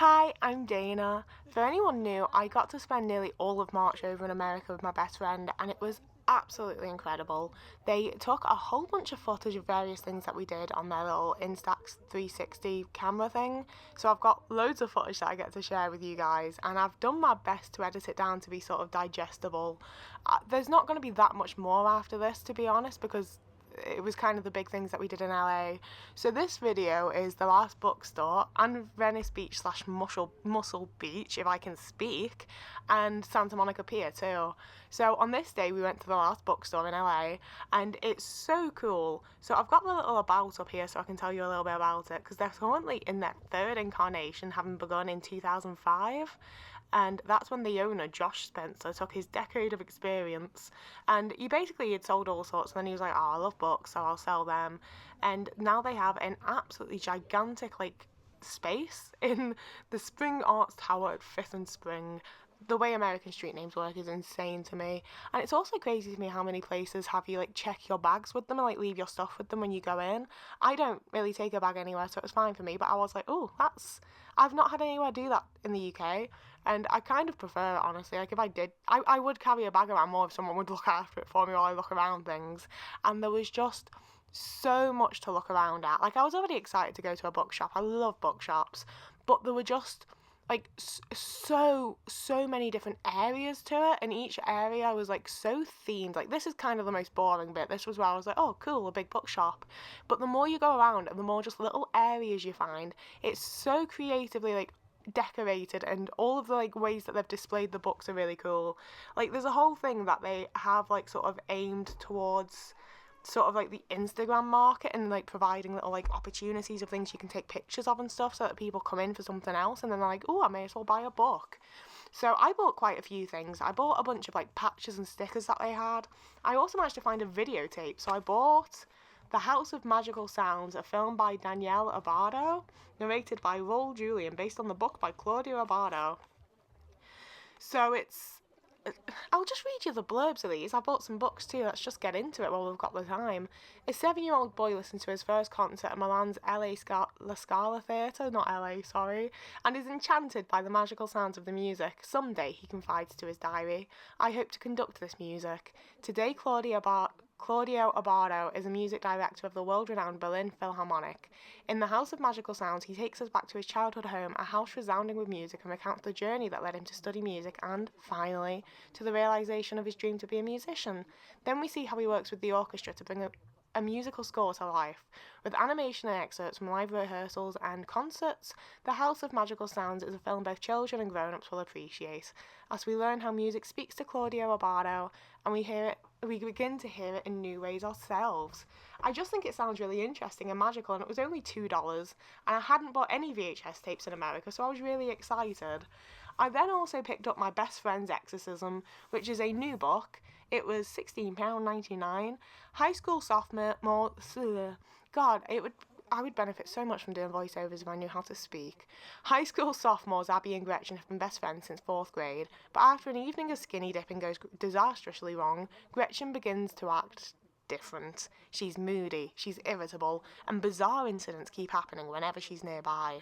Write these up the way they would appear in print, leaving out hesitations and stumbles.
Hi, I'm Dana. For anyone new, I got to spend nearly all of March over in America with my best friend, and it was absolutely incredible. They took a whole bunch of footage of various things that we did on their little Instax 360 camera thing. So I've got loads of footage that I get to share with you guys, and I've done my best to edit it down to be sort of digestible. There's not going to be that much more after this, to be honest, because it was kind of the big things that we did in LA. So this video is the Last Bookstore and Venice Beach slash Muscle Beach, if I can speak, and Santa Monica Pier too. So on this day we went to the Last Bookstore in LA, and it's so cool. So I've got the little about up here so I can tell you a little bit about it, because they're currently in their third incarnation, having begun in 2005. And that's when the owner, Josh Spencer, took his decade of experience, and he basically had sold all sorts, and then he was like, oh, I love books, so I'll sell them. And now they have an absolutely gigantic space in the Spring Arts Tower at 5th and Spring. The way American street names work is insane to me. And it's also crazy to me how many places have you check your bags with them and leave your stuff with them when you go in. I don't really take a bag anywhere, so it was fine for me, but I was like, oh, I've not had anywhere do that in the UK, and I kind of prefer it, honestly. If I did, I would carry a bag around more if someone would look after it for me while I look around things. And there was just so much to look around at. I was already excited to go to a bookshop. I love bookshops, but there were just so many different areas to it, and each area was so themed. This is kind of the most boring bit. This was where I was like, oh cool, a big bookshop. But the more you go around and the more just little areas you find, it's so creatively decorated, and all of the ways that they've displayed the books are really cool. There's a whole thing that they have sort of aimed towards sort of the Instagram market, and providing little opportunities of things you can take pictures of and stuff, so that people come in for something else and then they're like, oh, I may as well buy a book. So I bought quite a few things. I bought a bunch of patches and stickers that they had. I also managed to find a videotape, so I bought The House of Magical Sounds, a film by Danielle Abbado, narrated by Roll Julian, based on the book by Claudia Abbado. So I'll just read you the blurbs of these. I bought some books too. Let's just get into it while we've got the time. A 7-year-old boy listens to his first concert at Milan's La Scala Theatre, not LA, sorry, and is enchanted by the magical sounds of the music. Someday, he confides to his diary, I hope to conduct this music. Today, Claudio Abbado is a music director of the world-renowned Berlin Philharmonic. In The House of Magical Sounds, he takes us back to his childhood home, a house resounding with music, and recounts the journey that led him to study music and, finally, to the realisation of his dream to be a musician. Then we see how he works with the orchestra to bring a musical score to life. With animation and excerpts from live rehearsals and concerts, The House of Magical Sounds is a film both children and grown-ups will appreciate. As we learn how music speaks to Claudio Abbado, and we begin to hear it in new ways ourselves. I just think it sounds really interesting and magical, and it was only $2, and I hadn't bought any VHS tapes in America, so I was really excited. I then also picked up My Best Friend's Exorcism, which is a new book. It was £16.99. High school sophomore, I would benefit so much from doing voiceovers if I knew how to speak. High school sophomores Abby and Gretchen have been best friends since 4th grade, but after an evening of skinny dipping goes disastrously wrong, Gretchen begins to act different. She's moody, she's irritable, and bizarre incidents keep happening whenever she's nearby.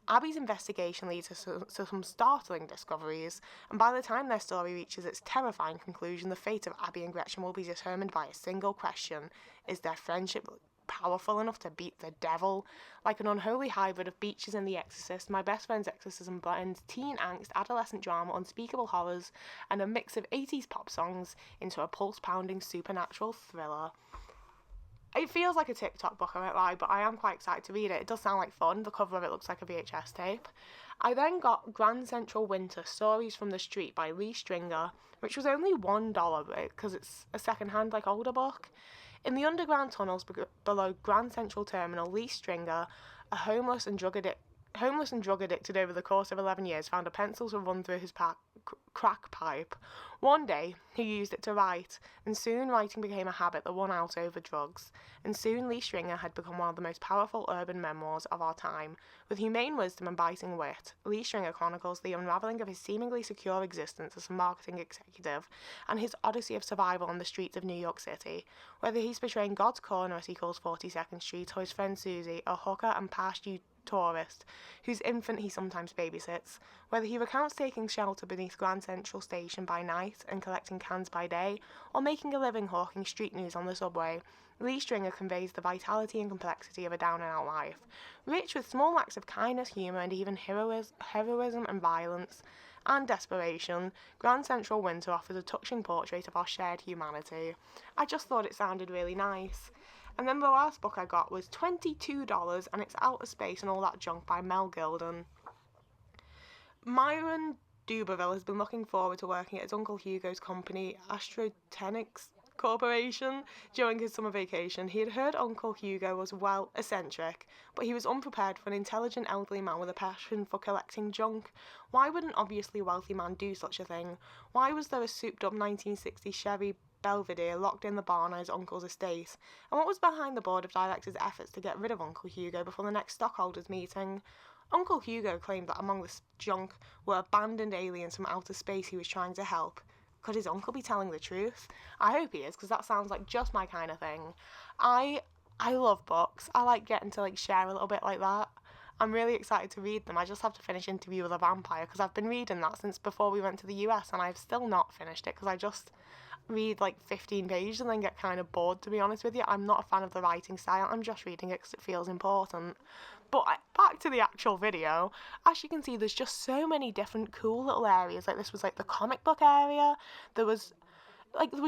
Abby's investigation leads to some startling discoveries, and by the time their story reaches its terrifying conclusion, the fate of Abby and Gretchen will be determined by a single question: is their friendship powerful enough to beat the devil? Like an unholy hybrid of Beaches and The Exorcist, My Best Friend's Exorcism blends teen angst, adolescent drama, unspeakable horrors, and a mix of 80s pop songs into a pulse-pounding supernatural thriller. It feels like a TikTok book, I won't lie, but I am quite excited to read it. It does sound like fun. The cover of it looks like a VHS tape. I then got Grand Central Winter, Stories from the Street by Lee Stringer, which was only $1 because it's a second-hand, older book. In the underground tunnels below Grand Central Terminal, Lee Stringer, a homeless and drug addicted over the course of 11 years, found a pencil to run through his crack pipe. One day, he used it to write, and soon writing became a habit that won out over drugs. And soon Lee Stringer had become one of the most powerful urban memoirs of our time. With humane wisdom and biting wit, Lee Stringer chronicles the unravelling of his seemingly secure existence as a marketing executive and his odyssey of survival on the streets of New York City. Whether he's portraying God's Corner, as he calls 42nd Street, or his friend Susie, a hooker and past tourist, whose infant he sometimes babysits. Whether he recounts taking shelter beneath Grand Central Station by night and collecting cans by day, or making a living hawking street news on the subway, Lee Stringer conveys the vitality and complexity of a down-and-out life, rich with small acts of kindness, humour, and even heroism and violence and desperation. Grand Central Winter offers a touching portrait of our shared humanity. I just thought it sounded really nice. And then the last book I got was $22, and it's Outer Space and All That Junk by Mel Gilden. Myron Duberville has been looking forward to working at his Uncle Hugo's company, Astrotechnics Corporation, during his summer vacation. He had heard Uncle Hugo was, well, eccentric, but he was unprepared for an intelligent elderly man with a passion for collecting junk. Why would an obviously wealthy man do such a thing? Why was there a souped-up 1960s Chevy Belvedere locked in the barn on his uncle's estate? And what was behind the board of directors' efforts to get rid of Uncle Hugo before the next stockholders' meeting? Uncle Hugo claimed that among this junk were abandoned aliens from outer space he was trying to help. Could his uncle be telling the truth? I hope he is, because that sounds like just my kind of thing. I love books. I like getting to share a little bit like that. I'm really excited to read them. I just have to finish Interview with a Vampire, because I've been reading that since before we went to the US, and I've still not finished it because I just read 15 pages and then get kind of bored, to be honest with you. I'm not a fan of the writing style. I'm just reading it because it feels important. But back to the actual video, as you can see, there's just so many different cool little areas. This was the comic book area. There was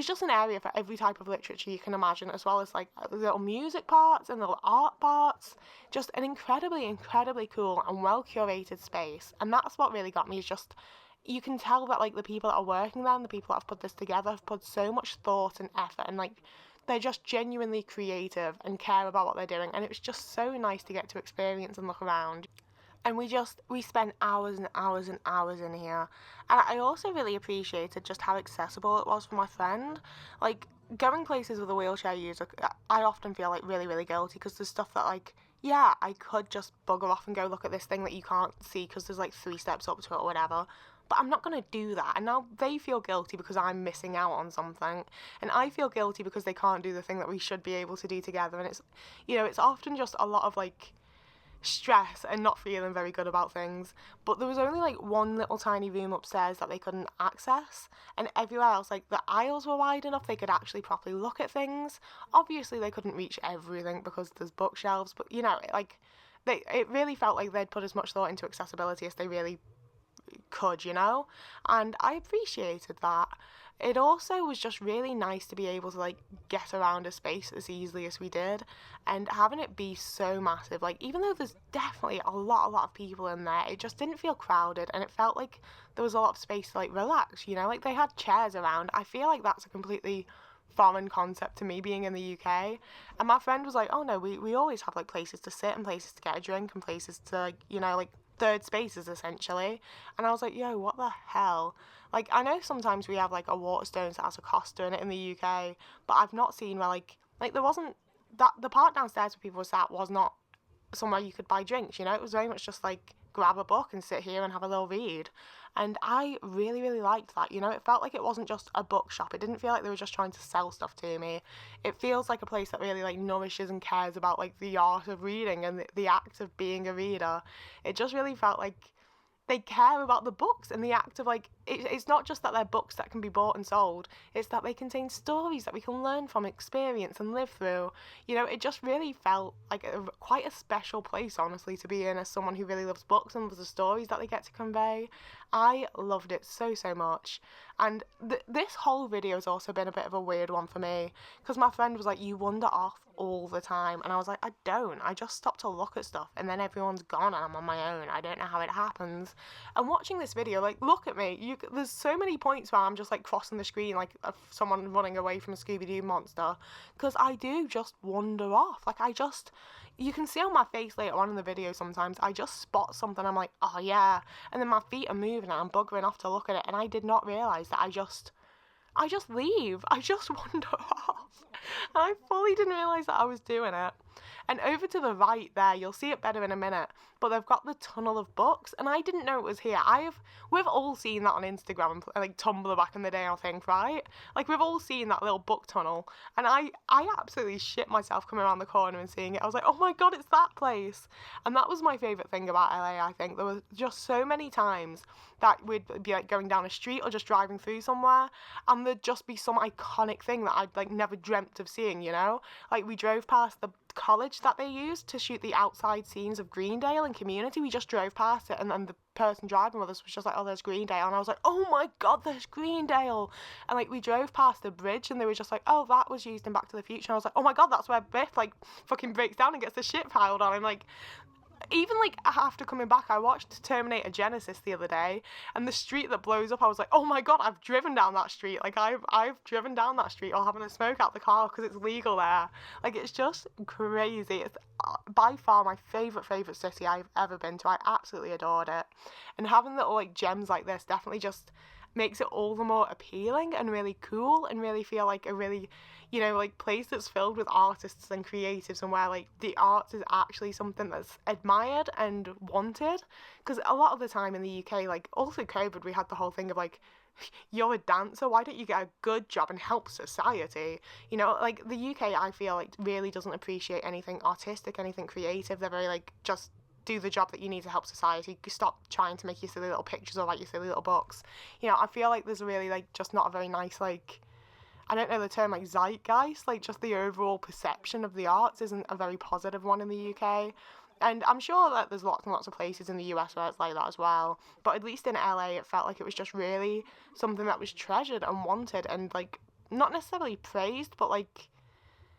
just an area for every type of literature you can imagine, as well as little music parts and little art parts. Just an incredibly, incredibly cool and well curated space. And that's what really got me, is just, you can tell that the people that are working there and the people that have put this together have put so much thought and effort, and they're just genuinely creative and care about what they're doing, and it was just so nice to get to experience and look around. And we spent hours and hours and hours in here. And I also really appreciated just how accessible it was for my friend. Going places with a wheelchair user, I often feel really, really guilty, because there's stuff that yeah, I could just bugger off and go look at this thing that you can't see because there's 3 steps up to it or whatever. But I'm not going to do that. And now they feel guilty because I'm missing out on something. And I feel guilty because they can't do the thing that we should be able to do together. And it's, it's often just a lot of stress and not feeling very good about things. But there was only one little tiny room upstairs that they couldn't access. And everywhere else, the aisles were wide enough they could actually properly look at things. Obviously they couldn't reach everything because there's bookshelves. But, it really felt like they'd put as much thought into accessibility as they really could, and I appreciated that. It also was just really nice to be able to get around a space as easily as we did, and having it be so massive. Even though there's definitely a lot of people in there, it just didn't feel crowded, and it felt like there was a lot of space to relax, they had chairs around. I feel like that's a completely foreign concept to me, being in the UK. And my friend was oh no, we always have places to sit and places to get a drink and places to third spaces essentially. And I was yo, what the hell? I know sometimes we have a Waterstones that has a Costa in it in the UK, but I've not seen where there wasn't that, the part downstairs where people were sat was not somewhere you could buy drinks, it was very much just grab a book and sit here and have a little read. And I really, really liked that. It felt like it wasn't just a bookshop. It didn't feel like they were just trying to sell stuff to me. It feels like a place that really nourishes and cares about the art of reading and the act of being a reader. It just really felt like they care about the books and the act of it's not just that they're books that can be bought and sold, it's that they contain stories that we can learn from, experience and live through. It just really felt like quite a special place, honestly, to be in as someone who really loves books and loves the stories that they get to convey. I loved it so much. And this whole video has also been a bit of a weird one for me, because my friend was you wander off all the time, and I was I don't. I just stop to look at stuff, and then everyone's gone and I'm on my own. I don't know how it happens. And watching this video, look at me. There's so many points where I'm just crossing the screen of someone running away from a Scooby-Doo monster, because I do just wander off. You can see on my face later on in the video sometimes, I just spot something, I'm oh yeah, and then my feet are moving and I'm buggering off to look at it, and I did not realise that I just leave. I just wander off. And I fully didn't realise that I was doing it. And over to the right there, you'll see it better in a minute, but they've got the tunnel of books, and I didn't know it was here. We've all seen that on Instagram and like Tumblr back in the day, I think, right? Like we've all seen that little book tunnel, and I absolutely shit myself coming around the corner and seeing it. I was like, oh my god, it's that place. And that was my favourite thing about LA, I think. There were just so many times that we'd be like going down a street or just driving through somewhere, and there'd just be some iconic thing that I'd like never dreamt of seeing, you know? Like we drove past the college that they used to shoot the outside scenes of Greendale and Community. We just drove past it, and then the person driving with us was just like, oh, there's Greendale. And I was like, oh my god, there's Greendale. And like we drove past the bridge, and they were just like, oh, that was used in Back to the Future. And I was like, oh my god, that's where Biff like fucking breaks down and gets the shit piled on. And like, even like after coming back, I watched Terminator Genesis the other day, and the street that blows up, I was like, oh my god, I've driven down that street. Like I've driven down that street while having a smoke out the car because it's legal there. Like it's just crazy. It's by far my favourite city I've ever been to. I absolutely adored it, and having little like gems like this definitely just makes it all the more appealing and really cool, and really feel like a really, you know, like place that's filled with artists and creatives, and where like the arts is actually something that's admired and wanted. Because a lot of the time in the UK, like all through COVID, we had the whole thing of like, you're a dancer, why don't you get a good job and help society? You know, like the UK, I feel like really doesn't appreciate anything artistic, anything creative. They're very like, just do the job that you need to help society. Stop trying to make your silly little pictures or write your silly little books. You know, I feel like there's really like just not a very nice like, I don't know the term, like zeitgeist, like just the overall perception of the arts isn't a very positive one in the UK. And I'm sure that there's lots and lots of places in the US where it's like that as well. But at least in LA, it felt like it was just really something that was treasured and wanted, and like not necessarily praised, but like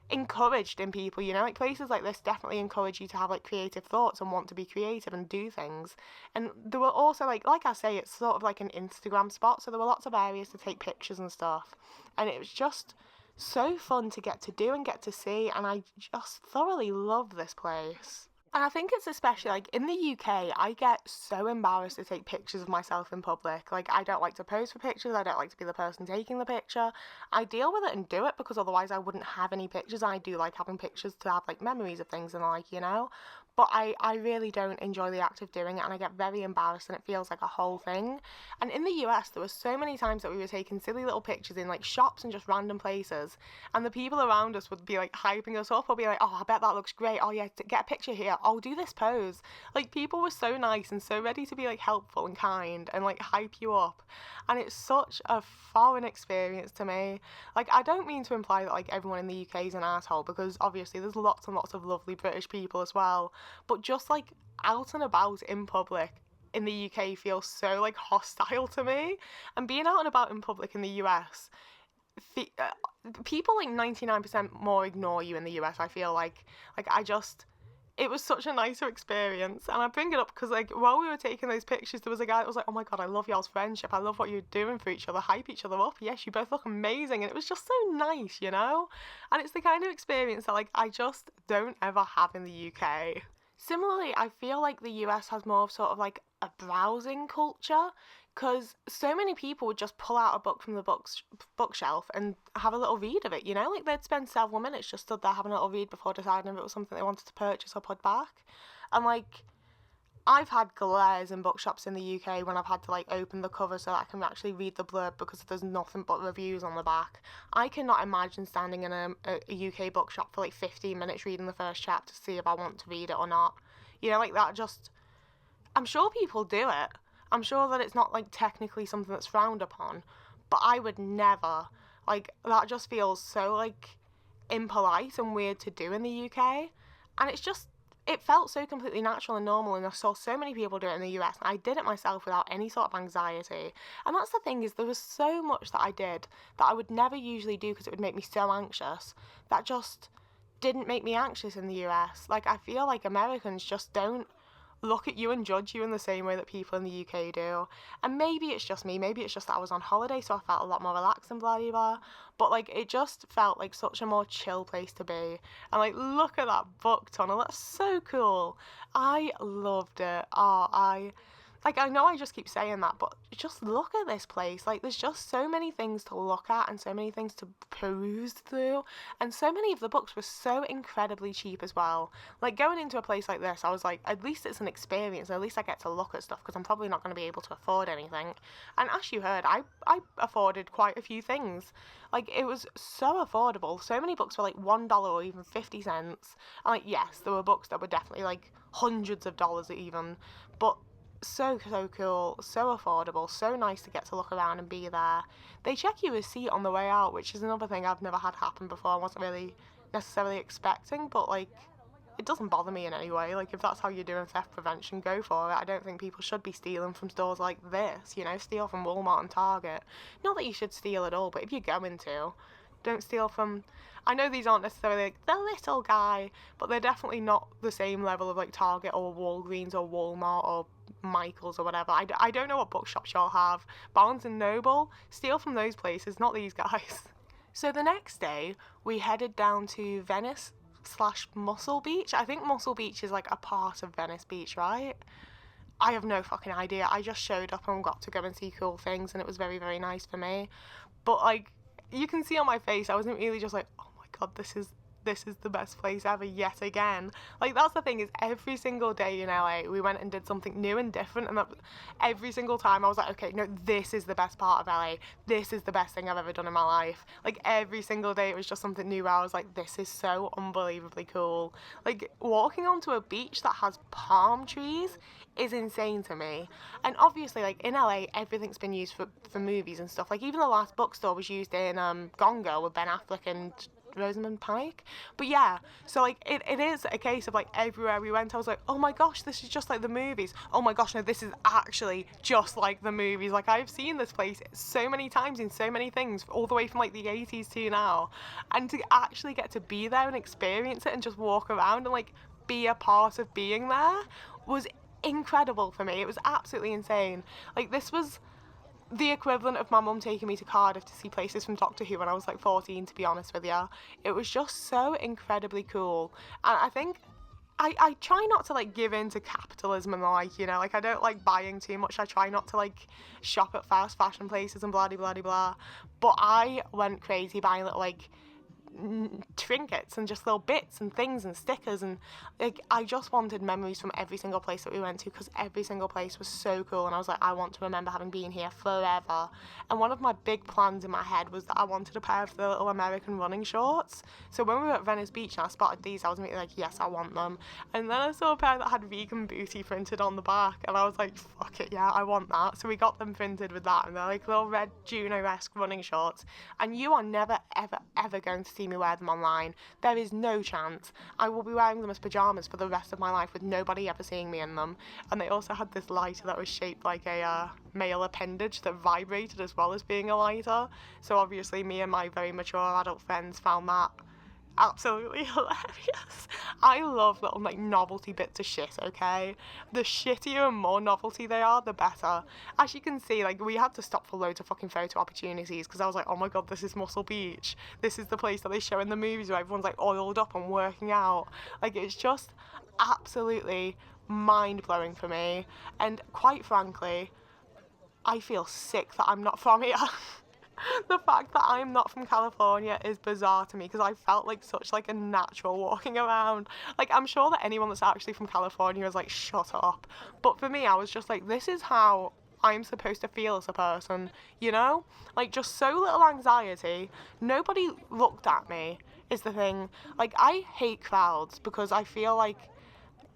encouraged in people, you know? Like places like this definitely encourage you to have like creative thoughts and want to be creative and do things. And there were also like I say, it's sort of like an Instagram spot, so there were lots of areas to take pictures and stuff, and it was just so fun to get to do and get to see, and I just thoroughly love this place. And I think it's especially like in the UK, I get so embarrassed to take pictures of myself in public. Like, I don't like to pose for pictures, I don't like to be the person taking the picture. I deal with it and do it because otherwise I wouldn't have any pictures. I do like having pictures to have like memories of things and like, you know. But I really don't enjoy the act of doing it, and I get very embarrassed, and it feels like a whole thing. And in the US, there were so many times that we were taking silly little pictures in like shops and just random places, and the people around us would be like hyping us up or be like, oh, I bet that looks great, oh yeah, get a picture here, oh, do this pose. Like people were so nice and so ready to be like helpful and kind and like hype you up, and it's such a foreign experience to me. Like I don't mean to imply that like everyone in the UK is an asshole, because obviously there's lots and lots of lovely British people as well, but just like out and about in public in the UK feels so like hostile to me. And being out and about in public in the US, people like 99% more ignore you in the US, I feel like it was such a nicer experience. And I bring it up because like while we were taking those pictures, there was a guy that was like, oh my god, I love y'all's friendship, I love what you're doing for each other, hype each other up, yes, you both look amazing. And it was just so nice, you know. And it's the kind of experience that like I just don't ever have in the UK. Similarly, I feel like the US has more of sort of like a browsing culture, because so many people would just pull out a book from the bookshelf and have a little read of it, you know? Like they'd spend several minutes just stood there having a little read before deciding if it was something they wanted to purchase or put back. And like, I've had glares in bookshops in the UK when I've had to like open the cover so that I can actually read the blurb because there's nothing but reviews on the back. I cannot imagine standing in a UK bookshop for like 15 minutes reading the first chapter to see if I want to read it or not. You know, like that just... I'm sure people do it. I'm sure that it's not like technically something that's frowned upon, but I would never. Like, that just feels so like impolite and weird to do in the UK. And it's just... it felt so completely natural and normal, and I saw so many people do it in the US, and I did it myself without any sort of anxiety. And that's the thing, is there was so much that I did that I would never usually do because it would make me so anxious, that just didn't make me anxious in the US. Like, I feel like Americans just don't look at you and judge you in the same way that people in the UK do. And maybe it's just me, maybe it's just that I was on holiday, so I felt a lot more relaxed and blah blah blah, but like it just felt like such a more chill place to be. And like, look at that book tunnel, that's so cool. I loved it. like, I know I just keep saying that, but just look at this place. Like, there's just so many things to look at and so many things to peruse through. And so many of the books were so incredibly cheap as well. Like, going into a place like this, I was like, at least it's an experience. At least I get to look at stuff, because I'm probably not going to be able to afford anything. And as you heard, I afforded quite a few things. Like, it was so affordable. So many books were like $1 or even 50 cents. And, like, yes, there were books that were definitely like hundreds of dollars even. But so cool, so affordable, so nice to get to look around and be there. They check you a seat on the way out, which is another thing I've never had happen before. I wasn't really necessarily expecting, but like, it doesn't bother me in any way. Like, if that's how you're doing theft prevention, go for it. I don't think people should be stealing from stores like this, you know, steal from Walmart and Target. Not that you should steal at all, but if you're going to, don't steal from... I know these aren't necessarily like the little guy, but they're definitely not the same level of like Target or Walgreens or Walmart or Michael's or whatever. I don't know what bookshops y'all have. Barnes and Noble, steal from those places, not these guys. So the next day, we headed down to Venice / Muscle Beach. I think Muscle Beach is like a part of Venice Beach, right? I have no fucking idea. I just showed up and got to go and see cool things, and it was very, very nice for me. But like, you can see on my face, I wasn't really just like, oh my god, this is the best place ever yet again. Like, that's the thing, is every single day in LA we went and did something new and different, and that every single time I was like, okay, no, this is the best part of LA, this is the best thing I've ever done in my life. Like, every single day it was just something new where I was like, this is so unbelievably cool. Like, walking onto a beach that has palm trees is insane to me. And obviously, like, in LA everything's been used for movies and stuff. Like, even the Last Bookstore was used in Gone Girl with Ben Affleck and Rosamund Pike. But yeah, so like, it is a case of like, everywhere we went I was like, oh my gosh, this is just like the movies. Oh my gosh, no, this is actually just like the movies. Like, I've seen this place so many times in so many things, all the way from like the 80s to now, and to actually get to be there and experience it and just walk around and like be a part of being there was incredible for me. It was absolutely insane. Like, this was the equivalent of my mum taking me to Cardiff to see places from Doctor Who when I was like 14, to be honest with you. It was just so incredibly cool. And I think I try not to like give in to capitalism and like, you know, like, I don't like buying too much. I try not to like shop at fast fashion places and blah blah blah blah. But I went crazy buying little like trinkets and just little bits and things and stickers, and like, I just wanted memories from every single place that we went to, because every single place was so cool, and I was like, I want to remember having been here forever. And one of my big plans in my head was that I wanted a pair of the little American running shorts. So when we were at Venice Beach and I spotted these, I was immediately like, yes, I want them. And then I saw a pair that had vegan booty printed on the back, and I was like, fuck it, yeah, I want that. So we got them printed with that, and they're like little red Juno-esque running shorts, and you are never ever going to see me wear them online. There is no chance. I will be wearing them as pyjamas for the rest of my life with nobody ever seeing me in them. And they also had this lighter that was shaped like a male appendage that vibrated as well as being a lighter. So obviously me and my very mature adult friends found that absolutely hilarious. I love little like novelty bits of shit, okay? The shittier and more novelty they are, the better. As you can see, like, we had to stop for loads of fucking photo opportunities, because I was like, oh my god, this is Muscle Beach. This is the place that they show in the movies where everyone's like oiled up and working out. Like, it's just absolutely mind-blowing for me. And quite frankly, I feel sick that I'm not from here. The fact that I'm not from California is bizarre to me, because I felt like such like a natural walking around. Like, I'm sure that anyone that's actually from California is like, shut up. But for me, I was just like, this is how I'm supposed to feel as a person, you know? Like, just so little anxiety. Nobody looked at me is the thing. Like, I hate crowds because I feel like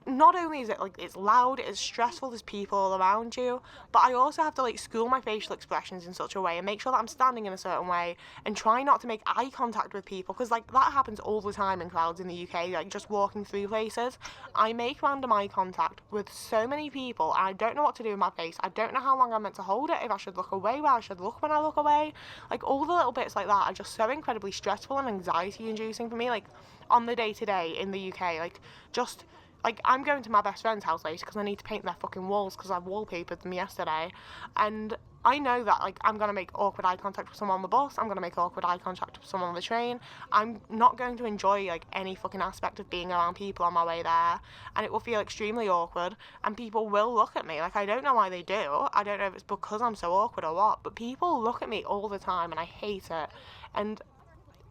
not only is it like, it's loud, it's stressful, there's people all around you, but I also have to like school my facial expressions in such a way and make sure that I'm standing in a certain way and try not to make eye contact with people, because like, that happens all the time in crowds in the UK, like just walking through places. I make random eye contact with so many people and I don't know what to do with my face. I don't know how long I'm meant to hold it, if I should look away, where I should look when I look away. Like, all the little bits like that are just so incredibly stressful and anxiety inducing for me, like on the day-to-day in the UK. Like, just like, I'm going to my best friend's house later because I need to paint their fucking walls because I wallpapered them yesterday. And I know that like I'm gonna make awkward eye contact with someone on the bus, I'm gonna make awkward eye contact with someone on the train. I'm not going to enjoy like any fucking aspect of being around people on my way there, and it will feel extremely awkward, and people will look at me. Like, I don't know why they do. I don't know if it's because I'm so awkward or what, but people look at me all the time, and I hate it. And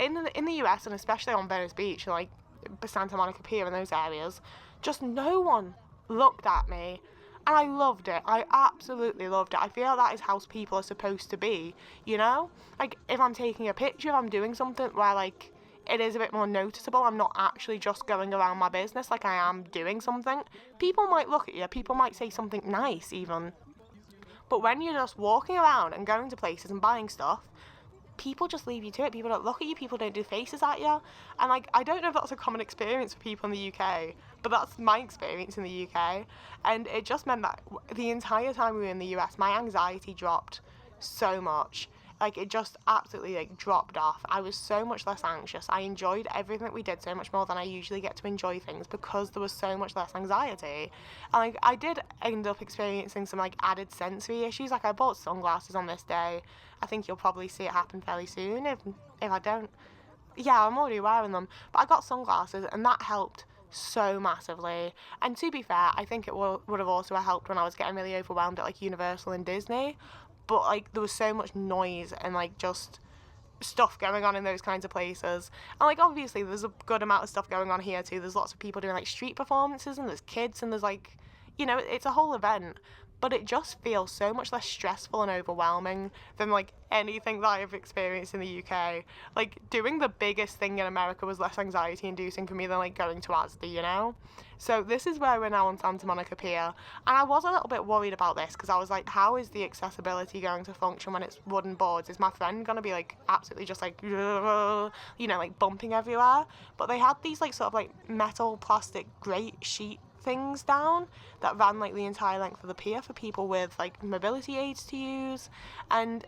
in the US, and especially on Venice Beach, like Santa Monica Pier and those areas, just no one looked at me. And I loved it. I absolutely loved it. I feel that is how people are supposed to be, you know? Like, if I'm taking a picture, if I'm doing something where, like, it is a bit more noticeable, I'm not actually just going around my business like I am doing something, people might look at you, people might say something nice, even. But when you're just walking around and going to places and buying stuff, people just leave you to it. People don't look at you, people don't do faces at you. And like, I don't know if that's a common experience for people in the UK, but that's my experience in the UK. And it just meant that the entire time we were in the US, my anxiety dropped so much. Like, it just absolutely like dropped off. I was so much less anxious. I enjoyed everything that we did so much more than I usually get to enjoy things, because there was so much less anxiety. And like, I did end up experiencing some like added sensory issues. Like, I bought sunglasses on this day. I think you'll probably see it happen fairly soon. If I don't, yeah, I'm already wearing them. But I got sunglasses, and that helped so massively. And to be fair, I think it would have also helped when I was getting really overwhelmed at like Universal and Disney. But like, there was so much noise and like just stuff going on in those kinds of places. And like, obviously there's a good amount of stuff going on here too. There's lots of people doing like street performances, and there's kids, and there's like, you know, it's a whole event. But it just feels so much less stressful and overwhelming than like anything that I've experienced in the UK. Like, doing the biggest thing in America was less anxiety inducing for me than like going to Asda, you know? So this is where we're now on Santa Monica Pier. And I was a little bit worried about this, because I was like, how is the accessibility going to function when it's wooden boards? Is my friend going to be like absolutely just like, you know, like bumping everywhere? But they had these like sort of like metal plastic grate sheet things down that ran like the entire length of the pier for people with like mobility aids to use. And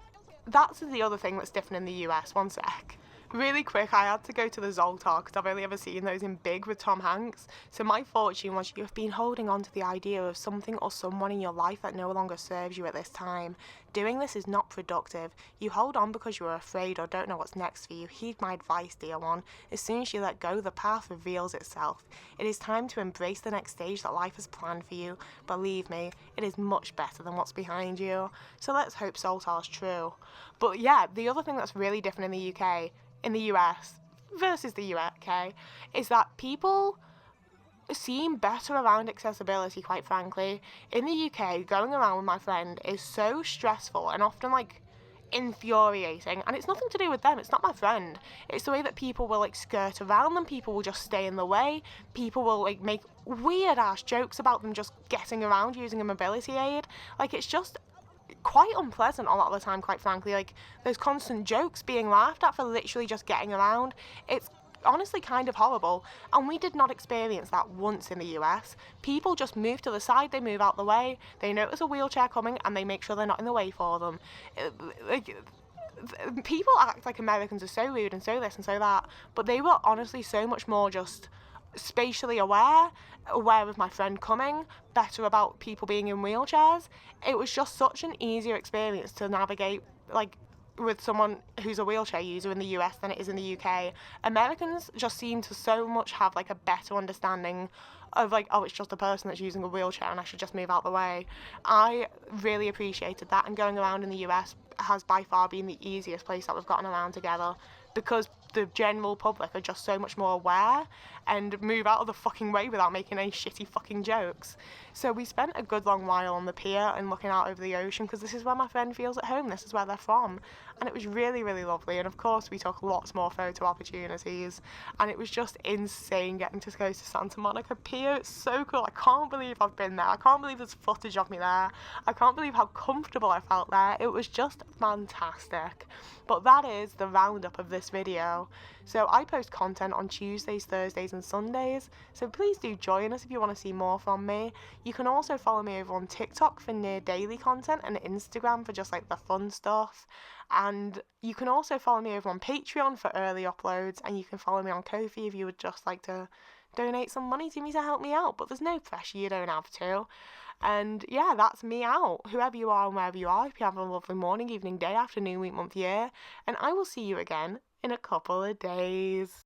that's the other thing that's different in the US. One sec. Really quick, I had to go to the Zoltar because I've only ever seen those in big with Tom Hanks. So my fortune was, you have been holding on to the idea of something or someone in your life that no longer serves you at this time. Doing this is not productive. You hold on because you are afraid or don't know what's next for you. Heed my advice, dear one. As soon as you let go, the path reveals itself. It is time to embrace the next stage that life has planned for you. Believe me, it is much better than what's behind you. So let's hope Zoltar's true. But yeah, the other thing that's really different in the UK, in the US versus the UK, is that people seem better around accessibility, quite frankly. In the UK, going around with my friend is so stressful and often like infuriating, and it's nothing to do with them, it's not my friend, it's the way that people will like skirt around them, people will just stay in the way, people will like make weird ass jokes about them just getting around using a mobility aid. Like, it's just quite unpleasant a lot of the time, quite frankly. Like, those constant jokes being laughed at for literally just getting around, it's honestly kind of horrible. And we did not experience that once in the US. People just move to the side, they move out the way, they notice a wheelchair coming, and they make sure they're not in the way for them. People act like Americans are so rude and so this and so that, but they were honestly so much more just spatially aware of my friend coming, better about people being in wheelchairs. It was just such an easier experience to navigate, like, with someone who's a wheelchair user in the US than it is in the UK. Americans just seem to so much have like a better understanding of like, oh, it's just a person that's using a wheelchair and I should just move out the way. I really appreciated that, and going around in the US has by far been the easiest place that we've gotten around together, because the general public are just so much more aware and move out of the fucking way without making any shitty fucking jokes. So we spent a good long while on the pier and looking out over the ocean, because this is where my friend feels at home, this is where they're from, and it was really, really lovely. And of course we took lots more photo opportunities, and it was just insane getting to go to Santa Monica Pier. It's so cool. I can't believe I've been there. I can't believe there's footage of me there. I can't believe how comfortable I felt there. It was just fantastic. But that is the roundup of this video. So I post content on Tuesdays, Thursdays and Sundays, so please do join us if you want to see more from me. You can also follow me over on TikTok for near daily content, and Instagram for just like the fun stuff. And you can also follow me over on Patreon for early uploads, and you can follow me on Ko-fi if you would just like to donate some money to me to help me out. But there's no pressure, you don't have to. And yeah, that's me out. Whoever you are and wherever you are, if you have a lovely morning, evening, day, afternoon, week, month, year, and I will see you again in a couple of days.